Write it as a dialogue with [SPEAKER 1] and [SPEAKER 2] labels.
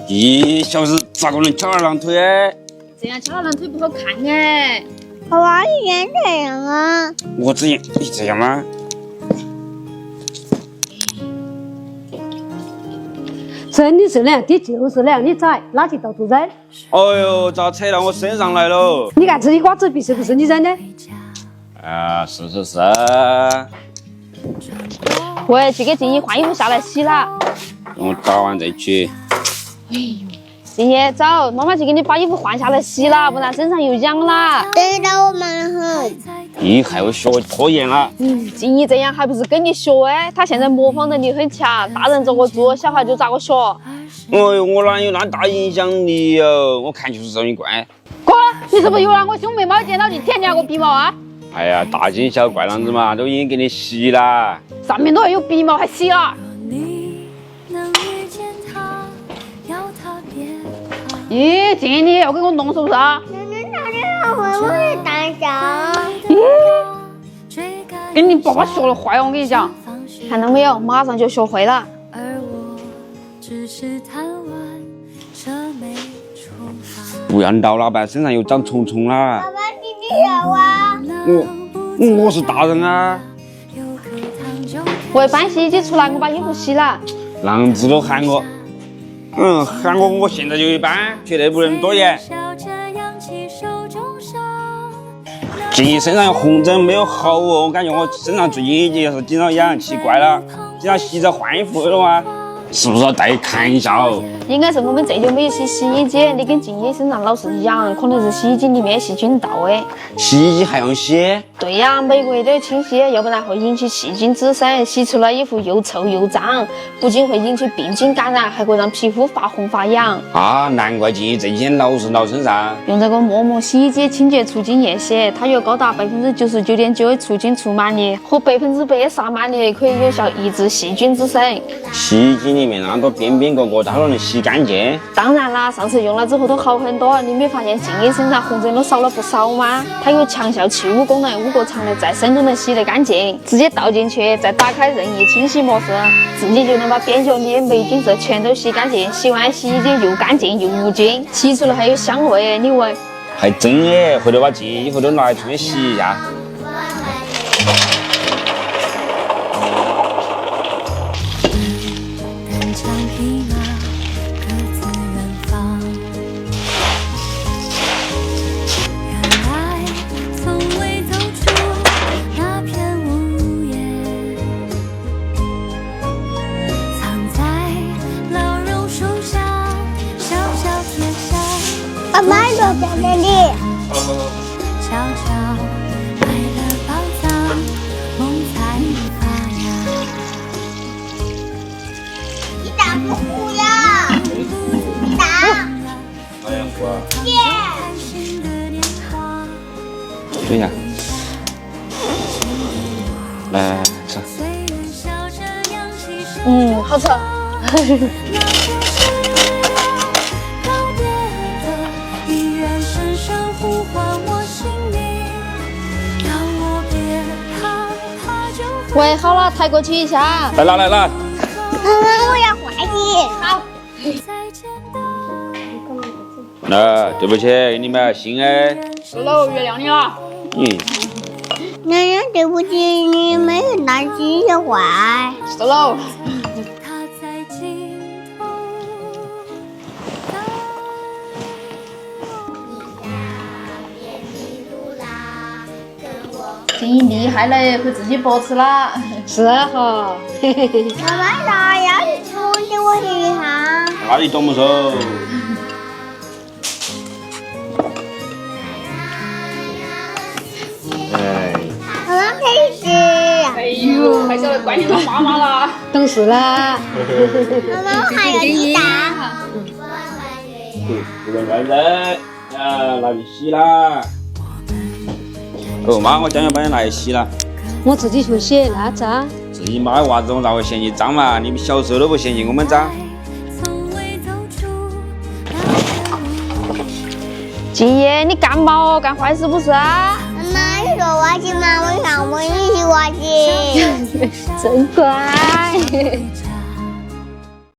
[SPEAKER 1] 咦，小子咋个能翘二郎腿？
[SPEAKER 2] 这样翘二郎腿不好看哎。
[SPEAKER 3] 爸爸，你演这样啊？
[SPEAKER 1] 我只演你这样吗？
[SPEAKER 4] 真的是凉，你就是凉，你崽垃圾到处扔。
[SPEAKER 1] 哎呦，咋踩到我身上来了？
[SPEAKER 4] 你看这些瓜子皮是不是你扔的？
[SPEAKER 1] 啊，是。
[SPEAKER 2] 喂，去给静怡换衣服下来洗了。
[SPEAKER 1] 等我打完再去。
[SPEAKER 2] 静怡，走，妈妈去给你把衣服换下来洗了，不然身上又痒了。
[SPEAKER 3] 等到我忙得很。
[SPEAKER 1] 你害我学拖延了。
[SPEAKER 2] 静怡这样还不是跟你学哎？她现在模仿能力很强，大人咋个做，小孩就咋个学。
[SPEAKER 1] 哎呦，我哪有那大影响力哟？我看就是受你惯。
[SPEAKER 2] 哥，你是不是又拿我兄妹猫剪刀去舔两个鼻毛啊？
[SPEAKER 1] 哎呀，大惊小怪啷子嘛，都已经给你洗了。
[SPEAKER 2] 上面都还有鼻毛，还洗了。咦，静怡，你要给我弄是不是啊？
[SPEAKER 3] 你哪里会不会胆小？
[SPEAKER 2] 跟你爸爸学了坏哦，我跟你讲。看到没有，马上就学会了。
[SPEAKER 1] 不要闹了吧，身上又长虫虫了。
[SPEAKER 3] 爸爸，你笑啊？
[SPEAKER 1] 我是大人啊。
[SPEAKER 2] 喂，搬洗衣机出来，我把衣服洗了。
[SPEAKER 1] 啷子都喊我。喊我现在就去搬，绝对不能多言。静怡身上红疹没有好哦，我感觉我身上最近已经是经常痒，奇怪了。经常洗澡换衣服了吗？是不是要带看一下哦？
[SPEAKER 2] 应该是我们这就没有洗洗衣机，你跟静怡身上老是痒，可能是洗衣机里面细菌到的。
[SPEAKER 1] 洗衣机还用洗？
[SPEAKER 2] 对呀，每个月都要清洗，要不然会引起细菌滋生，洗出来衣服又臭又脏，不仅会引起病菌感染，还会让皮肤发红发痒。
[SPEAKER 1] 啊，难怪静怡这几天老是闹身上。
[SPEAKER 2] 用这个陌陌洗衣机清洁促进液血，它有高达99.9%的促进除螨力和100%杀螨力，可以有效抑制细菌滋生。
[SPEAKER 1] 洗衣机里面那么多边边角角，它都能洗干净？
[SPEAKER 2] 当然啦，上次用了之后都好很多。你没发现静怡身上红疹都少了不少吗？它有强效去污功能，污过长的再深都能洗得干净。直接倒进去，再打开任意清洗模式，自己就能把边角里的霉菌色全都洗干净。洗完洗衣机又干净又无菌，洗出来还有香味，你闻。
[SPEAKER 1] 还真耶，回头把静怡衣服都拿来重新洗一下。
[SPEAKER 3] 爸爸，我在这里。
[SPEAKER 5] 悄悄埋了宝藏，梦才发芽。
[SPEAKER 3] 你打不哭呀？打。耶！
[SPEAKER 1] 对呀。来吃。
[SPEAKER 2] 好吃。喂，好了，抬过去一下。
[SPEAKER 1] 来拿。
[SPEAKER 3] 妈妈，我要换你。
[SPEAKER 2] 好。
[SPEAKER 1] 来，对不起，给你买新的。
[SPEAKER 2] 是喽，原谅你了。
[SPEAKER 3] 娘娘，对不起，你没有拿新的换。
[SPEAKER 2] 是喽。静怡厉害嘞，会自己剥吃了。
[SPEAKER 4] 是哈。
[SPEAKER 3] 妈妈拿钥匙充给我一下。
[SPEAKER 1] 那你懂不熟？哎。
[SPEAKER 3] 妈妈开始。
[SPEAKER 2] 哎呦，还晓得怪你当妈妈了。
[SPEAKER 4] 懂事啦。
[SPEAKER 3] 妈妈，我还要你打。
[SPEAKER 1] 不能乱扔，拿去洗啦。哦，妈，我将要把你拿去洗了。
[SPEAKER 4] 我自己去洗，那脏。
[SPEAKER 1] 自己妈的袜子我咋会嫌弃脏嘛？你们小时候都不嫌弃我们脏。
[SPEAKER 2] 静怡，你干嘛哦？干坏事不是啊？
[SPEAKER 3] 妈妈，你说挖机吗？我想我一起挖机。
[SPEAKER 2] 真乖。